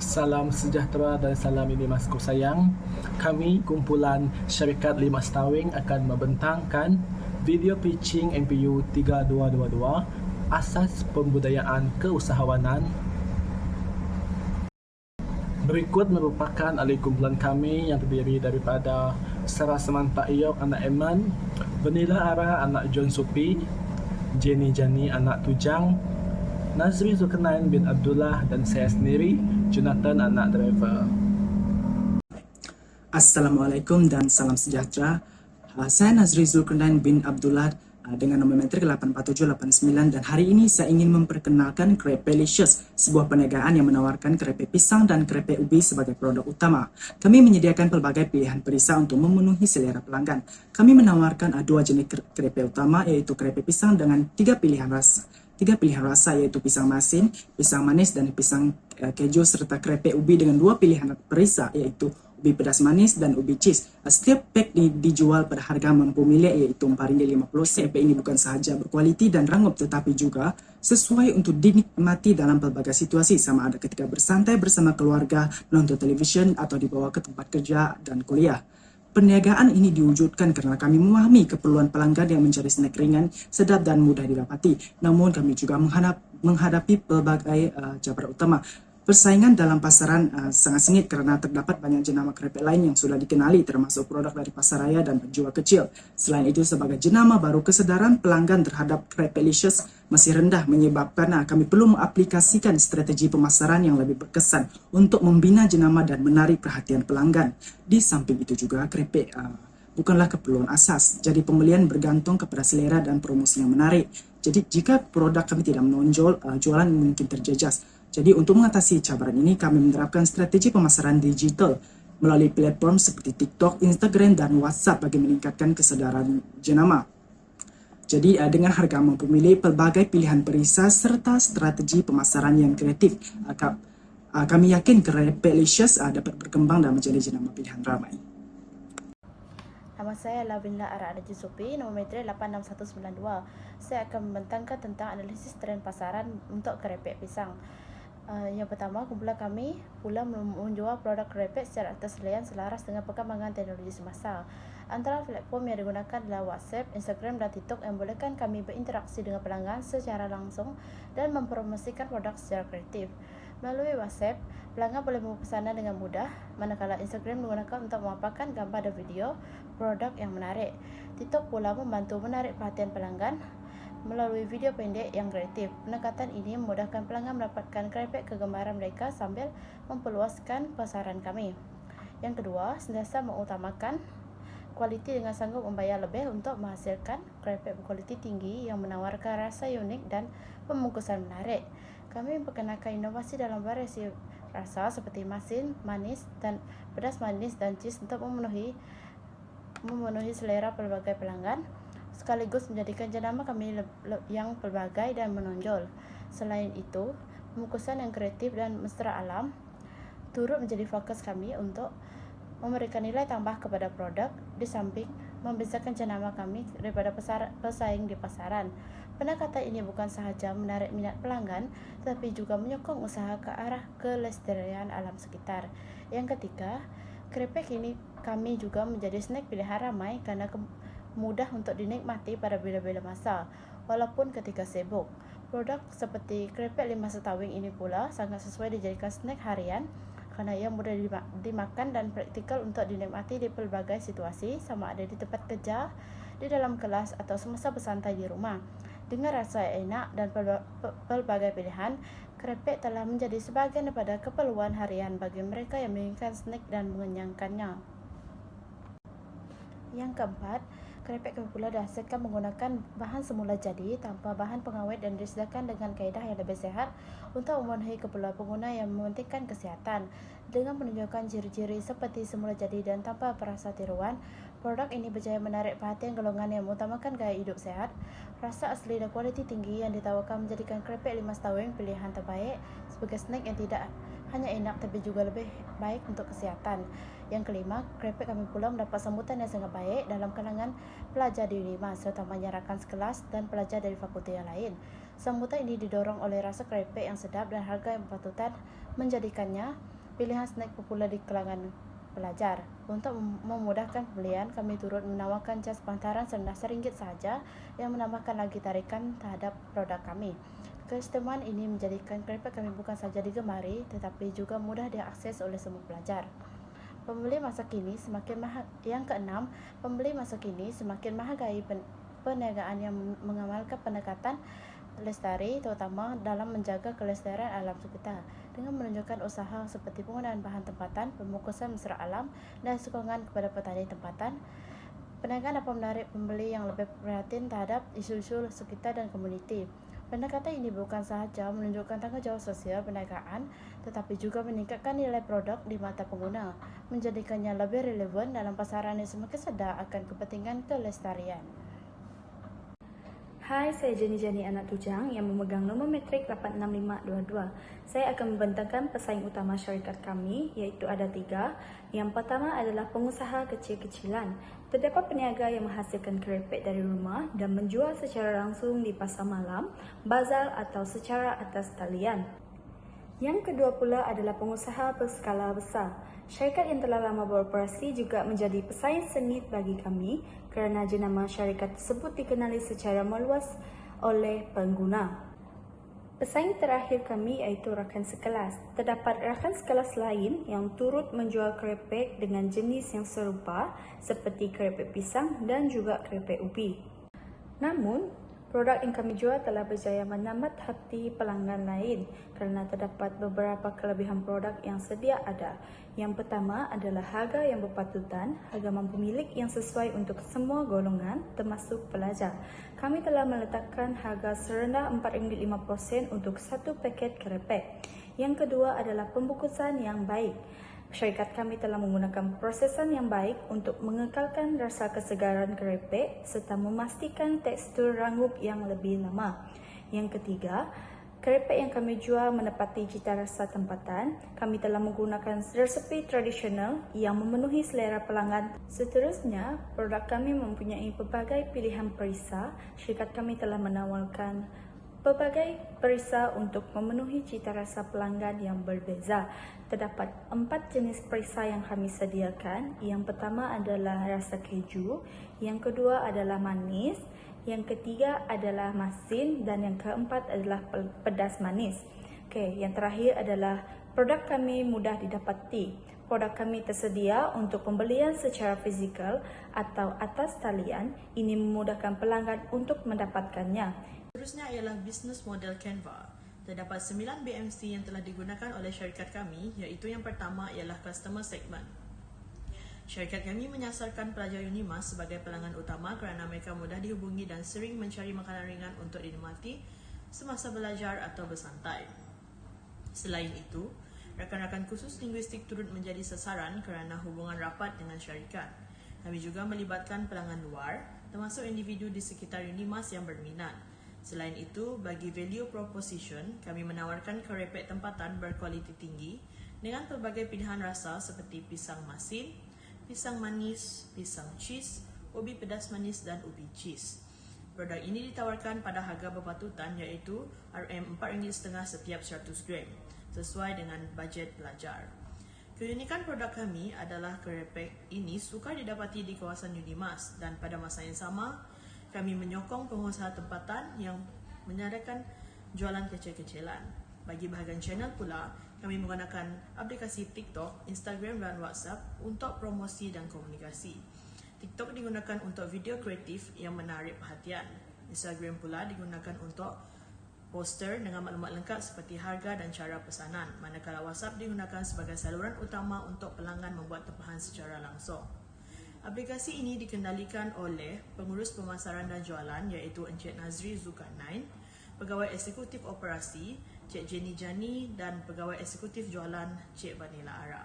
Salam sejahtera dan salam ini masku sayang. Kami kumpulan syarikat Limak Setawing akan membentangkan video pitching MPU 3222 Asas Pembudayaan Keusahawanan. Berikut merupakan ahli kumpulan kami yang terdiri daripada Sarah Samantha Iyok, anak Eman, Vanilla Ara, anak John Supi, Jenny Jani, anak Tujang, Nazri Zulkarnain bin Abdullah dan saya sendiri, Jonathan, anak driver. Assalamualaikum dan salam sejahtera. Saya Nazri Zulkarnain bin Abdullah dengan nombor metrik 84789 dan hari ini saya ingin memperkenalkan Crepelicious, sebuah perniagaan yang menawarkan krepek pisang dan krepek ubi sebagai produk utama. Kami menyediakan pelbagai pilihan perisa untuk memenuhi selera pelanggan. Kami menawarkan dua jenis krepek utama, yaitu krepek pisang dengan tiga pilihan rasa yaitu pisang masin, pisang manis, dan pisang keju, serta krepek ubi dengan dua pilihan perisa yaitu ubi pedas manis dan ubi cheese. Setiap pack dijual pada harga mampu milik yaitu RM4.50. Krepek ini bukan sahaja berkualiti dan rangup tetapi juga sesuai untuk dinikmati dalam pelbagai situasi, sama ada ketika bersantai bersama keluarga, menonton televisyen, atau dibawa ke tempat kerja dan kuliah. Perniagaan ini diwujudkan karena kami memahami keperluan pelanggan yang mencari snack ringan, sedap, dan mudah didapati. Namun kami juga menghadapi pelbagai cabaran utama. Persaingan dalam pasaran sangat sengit karena terdapat banyak jenama krepek lain yang sudah dikenali, termasuk produk dari pasaraya dan penjual kecil. Selain itu, sebagai jenama baru, kesedaran pelanggan terhadap Crepelicious masih rendah, menyebabkan kami perlu mengaplikasikan strategi pemasaran yang lebih berkesan untuk membina jenama dan menarik perhatian pelanggan. Di samping itu juga, krepek bukanlah keperluan asas, jadi pembelian bergantung kepada selera dan promosi yang menarik. Jadi jika produk kami tidak menonjol, jualan mungkin terjejas. Jadi untuk mengatasi cabaran ini, kami menerapkan strategi pemasaran digital melalui platform seperti TikTok, Instagram, dan WhatsApp bagi meningkatkan kesedaran jenama. Jadi dengan harga mampu milik, pelbagai pilihan perisa, serta strategi pemasaran yang kreatif, kami yakin Crepelicious dapat berkembang dan menjadi jenama pilihan ramai. Nama saya Lavina Ara Adaji Supi, nombor metrik 86192. Saya akan membentangkan tentang analisis tren pasaran untuk krepek pisang. Yang pertama, kumpulan kami pula menjual produk krepek secara kesesuaian selaras dengan perkembangan teknologi semasa. Antara platform yang digunakan adalah WhatsApp, Instagram, dan TikTok yang membolehkan kami berinteraksi dengan pelanggan secara langsung dan mempromosikan produk secara kreatif. Melalui WhatsApp, pelanggan boleh memesanan dengan mudah, manakala Instagram digunakan untuk memaparkan gambar dan video produk yang menarik. TikTok pula membantu menarik perhatian pelanggan melalui video pendek yang kreatif. Pendekatan ini memudahkan pelanggan mendapatkan krepek kegemaran mereka sambil memperluaskan pasaran kami. Yang kedua, sentiasa mengutamakan kualiti dengan sanggup membayar lebih untuk menghasilkan krepek berkualiti tinggi yang menawarkan rasa unik dan pembungkusan menarik. Kami memperkenalkan inovasi dalam variasi rasa seperti masin, manis, dan pedas manis, dan cheese untuk memenuhi selera pelbagai pelanggan, sekaligus menjadikan jenama kami yang pelbagai dan menonjol. Selain itu, pembungkusan yang kreatif dan mesra alam turut menjadi fokus kami untuk memberikan nilai tambah kepada produk, di samping membezakan jenama kami daripada pesaing di pasaran. Pendekatan ini bukan sahaja menarik minat pelanggan, tetapi juga menyokong usaha ke arah kelestarian alam sekitar. Yang ketiga, krepek ini kami juga menjadi snack pilihan ramai karena mudah untuk dinikmati pada bila-bila masa, walaupun ketika sibuk. Produk seperti krepek Limak Setawing ini pula sangat sesuai dijadikan snack harian karena ia mudah dimakan dan praktikal untuk dinikmati di pelbagai situasi, sama ada di tempat kerja, di dalam kelas, atau semasa bersantai di rumah. Dengan rasa enak dan pelbagai pilihan, krepek telah menjadi sebahagian daripada keperluan harian bagi mereka yang menginginkan snack dan mengenyangkannya. Yang keempat, krepek kami pula dihasilkan menggunakan bahan semula jadi tanpa bahan pengawet dan disediakan dengan kaedah yang lebih sehat untuk memenuhi keperluan pengguna yang mementingkan kesihatan. Dengan menunjukkan ciri-ciri seperti semula jadi dan tanpa perasa tiruan, produk ini berjaya menarik perhatian golongan yang mengutamakan gaya hidup sehat. Rasa asli dan kualiti tinggi yang ditawarkan menjadikan krepek Limak Setawing pilihan terbaik sebagai snack yang tidak hanya enak tapi juga lebih baik untuk kesihatan. Yang kelima, keripik kami pula mendapat sambutan yang sangat baik dalam kalangan pelajar di UNIMAS, terutamanya rakan sekelas dan pelajar dari fakulti yang lain. Sambutan ini didorong oleh rasa keripik yang sedap dan harga yang berpatutan, menjadikannya pilihan snack popular di kalangan pelajar. Untuk memudahkan pembelian, kami turut menawarkan jas penghantaran serendah RM1 sahaja yang menambahkan lagi tarikan terhadap produk kami. Keistimewaan ini menjadikan keripik kami bukan saja digemari tetapi juga mudah diakses oleh semua pelajar. Pembeli masa kini Yang keenam, pembeli masa kini semakin menghargai perniagaan yang mengamalkan pendekatan lestari, terutama dalam menjaga kelestarian alam sekitar dengan menunjukkan usaha seperti penggunaan bahan tempatan, pemukusan mesra alam dan sokongan kepada petani tempatan. Perniagaan dapat menarik pembeli yang lebih perhatian terhadap isu-isu sekitar dan komuniti. Pendekatan ini bukan sahaja menunjukkan tanggungjawab sosial perniagaan, tetapi juga meningkatkan nilai produk di mata pengguna, menjadikannya lebih relevan dalam pasaran yang semakin sedar akan kepentingan kelestarian. Hai, saya Jani anak Tujang yang memegang nombor metrik 86522. Saya akan membentangkan pesaing utama syarikat kami, iaitu ada 3. Yang pertama adalah pengusaha kecil-kecilan. Terdapat peniaga yang menghasilkan keripik dari rumah dan menjual secara langsung di pasar malam, bazar atau secara atas talian. Yang kedua pula adalah pengusaha berskala besar. Syarikat yang telah lama beroperasi juga menjadi pesaing sengit bagi kami kerana jenama syarikat tersebut dikenali secara meluas oleh pengguna. Pesaing terakhir kami iaitu rakan sekelas. Terdapat rakan sekelas lain yang turut menjual keripik dengan jenis yang serupa seperti keripik pisang dan juga keripik ubi. Namun, produk yang kami jual telah berjaya menyambat hati pelanggan lain kerana terdapat beberapa kelebihan produk yang sedia ada. Yang pertama adalah harga yang berpatutan, harga mampu milik yang sesuai untuk semua golongan termasuk pelajar. Kami telah meletakkan harga serendah RM4.50 untuk satu paket keripik. Yang kedua adalah pembungkusan yang baik. Syarikat kami telah menggunakan prosesan yang baik untuk mengekalkan rasa kesegaran keripik serta memastikan tekstur rangup yang lebih lama. Yang ketiga, keripik yang kami jual menepati cita rasa tempatan. Kami telah menggunakan resepi tradisional yang memenuhi selera pelanggan. Seterusnya, produk kami mempunyai pelbagai pilihan perisa. Syarikat kami telah menawarkan pelbagai perisa untuk memenuhi cita rasa pelanggan yang berbeza. Terdapat 4 jenis perisa yang kami sediakan. Yang pertama adalah rasa keju, yang kedua adalah manis, yang ketiga adalah masin dan yang keempat adalah pedas manis. Yang terakhir adalah produk kami mudah didapati. Produk kami tersedia untuk pembelian secara fizikal atau atas talian. Ini memudahkan pelanggan untuk mendapatkannya. Seterusnya ialah bisnes model Canva. Terdapat 9 BMC yang telah digunakan oleh syarikat kami, iaitu yang pertama ialah customer segment. Syarikat kami menyasarkan pelajar UNIMAS sebagai pelanggan utama kerana mereka mudah dihubungi dan sering mencari makanan ringan untuk dinikmati semasa belajar atau bersantai. Selain itu, rakan-rakan khusus linguistik turut menjadi sasaran kerana hubungan rapat dengan syarikat. Kami juga melibatkan pelanggan luar, termasuk individu di sekitar UNIMAS yang berminat. Selain itu, bagi value proposition, kami menawarkan keripik tempatan berkualiti tinggi dengan pelbagai pilihan rasa seperti pisang masin, pisang manis, pisang cheese, ubi pedas manis dan ubi cheese. Produk ini ditawarkan pada harga berpatutan iaitu RM4.50 setiap 100 gram, sesuai dengan bajet pelajar. Keunikan produk kami adalah keripik ini sukar didapati di kawasan UNIMAS dan pada masa yang sama, kami menyokong pengusaha tempatan yang menyediakan jualan kecil-kecilan. Bagi bahagian channel pula, kami menggunakan aplikasi TikTok, Instagram dan WhatsApp untuk promosi dan komunikasi. TikTok digunakan untuk video kreatif yang menarik perhatian. Instagram pula digunakan untuk poster dengan maklumat lengkap seperti harga dan cara pesanan, manakala WhatsApp digunakan sebagai saluran utama untuk pelanggan membuat tempahan secara langsung. Aplikasi ini dikendalikan oleh pengurus pemasaran dan jualan iaitu Encik Nazri Zulkarnain, pegawai eksekutif operasi Cik Jenny Jani dan pegawai eksekutif jualan Cik Vanila Ara.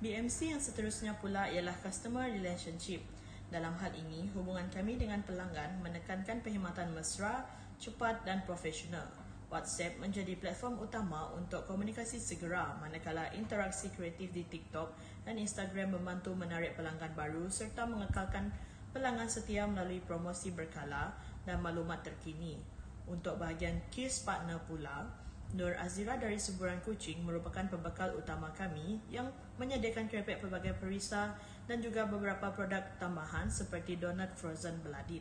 BMC yang seterusnya pula ialah Customer Relationship. Dalam hal ini, hubungan kami dengan pelanggan menekankan perkhidmatan mesra, cepat dan profesional. WhatsApp menjadi platform utama untuk komunikasi segera, manakala interaksi kreatif di TikTok dan Instagram membantu menarik pelanggan baru serta mengekalkan pelanggan setia melalui promosi berkala dan maklumat terkini. Untuk bahagian Kiss Partner pula, Nur Azira dari Semburan Kuching merupakan pembekal utama kami yang menyediakan kerepek pelbagai perisa dan juga beberapa produk tambahan seperti donat frozen beladin.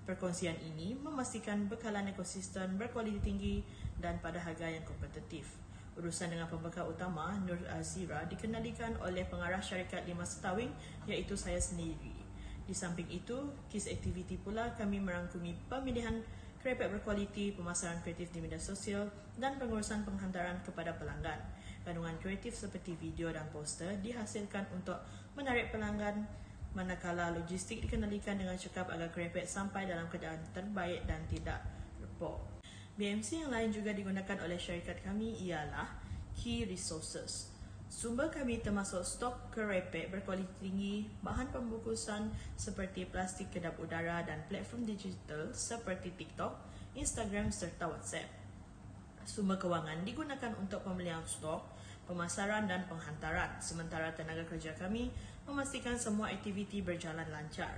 Perkongsian ini memastikan bekalan ekosistem berkualiti tinggi dan pada harga yang kompetitif. Urusan dengan pembekal utama, Nur Azira, dikenalikan oleh pengarah syarikat Lima Setawing iaitu saya sendiri. Di samping itu, Kiss Activity pula kami merangkumi pemilihan kerepek berkualiti, pemasaran kreatif di media sosial dan pengurusan penghantaran kepada pelanggan. Kandungan kreatif seperti video dan poster dihasilkan untuk menarik pelanggan, manakala logistik dikendalikan dengan cekap agar kerepek sampai dalam keadaan terbaik dan tidak repot. BMC yang lain juga digunakan oleh syarikat kami ialah Key Resources. Sumber kami termasuk stok kerepek berkualiti tinggi, bahan pembungkusan seperti plastik kedap udara dan platform digital seperti TikTok, Instagram serta WhatsApp. Sumber kewangan digunakan untuk pembelian stok, pemasaran dan penghantaran, sementara tenaga kerja kami memastikan semua aktiviti berjalan lancar.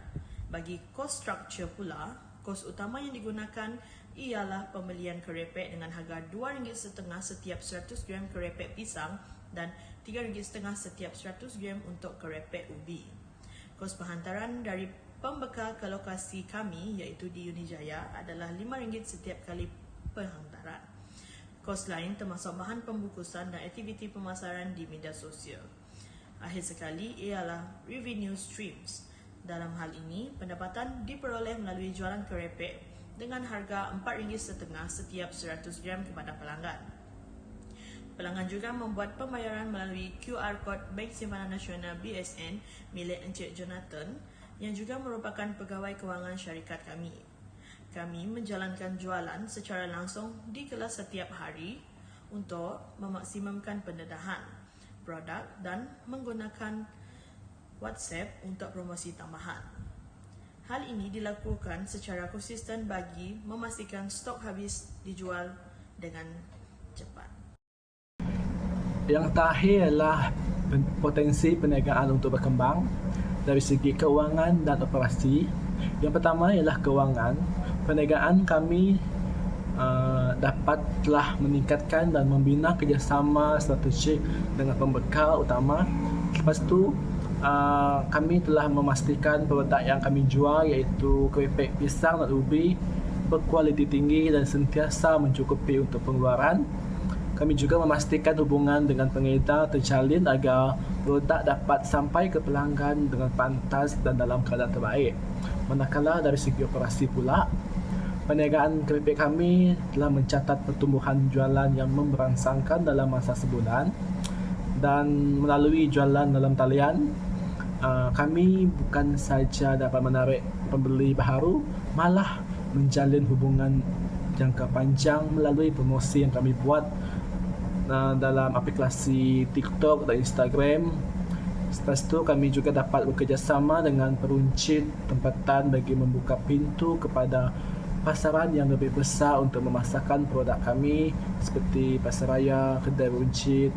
Bagi cost structure pula, kos utama yang digunakan ialah pembelian kerepek dengan harga RM2.5 setiap 100 gram kerepek pisang dan RM3.5 setiap 100 gram untuk kerepek ubi. Kos penghantaran dari pembekal ke lokasi kami iaitu di Unijaya adalah RM5 setiap kali penghantaran. Kos lain termasuk bahan pembungkusan dan aktiviti pemasaran di media sosial. Akhir sekali ialah revenue streams. Dalam hal ini, pendapatan diperoleh melalui jualan kerepek dengan harga RM4.5 setiap 100 gram kepada pelanggan. Pelanggan juga membuat pembayaran melalui QR Code Bank Simpanan Nasional BSN milik Encik Jonathan yang juga merupakan pegawai kewangan syarikat kami. Kami menjalankan jualan secara langsung di kelas setiap hari untuk memaksimumkan pendedahan produk dan menggunakan WhatsApp untuk promosi tambahan. Hal ini dilakukan secara konsisten bagi memastikan stok habis dijual dengan cepat. Yang terakhir adalah potensi perniagaan untuk berkembang dari segi kewangan dan operasi. Yang pertama ialah kewangan. Perniagaan kami dapatlah meningkatkan dan membina kerjasama strategik dengan pembekal utama. Lepas tu, kami telah memastikan produk yang kami jual iaitu kerepek pisang dan ubi berkualiti tinggi dan sentiasa mencukupi untuk pengeluaran. Kami juga memastikan hubungan dengan pengedar terjalin agar produk dapat sampai ke pelanggan dengan pantas dan dalam keadaan terbaik. Manakala dari segi operasi pula, perniagaan kerepek kami telah mencatat pertumbuhan jualan yang memberangsangkan dalam masa sebulan, dan melalui jualan dalam talian, kami bukan saja dapat menarik pembeli baru, malah menjalin hubungan jangka panjang melalui promosi yang kami buat dalam aplikasi TikTok dan Instagram. Lepas itu, kami juga dapat bekerjasama dengan peruncit tempatan bagi membuka pintu kepada pasaran yang lebih besar untuk memasarkan produk kami seperti pasaraya, kedai runcit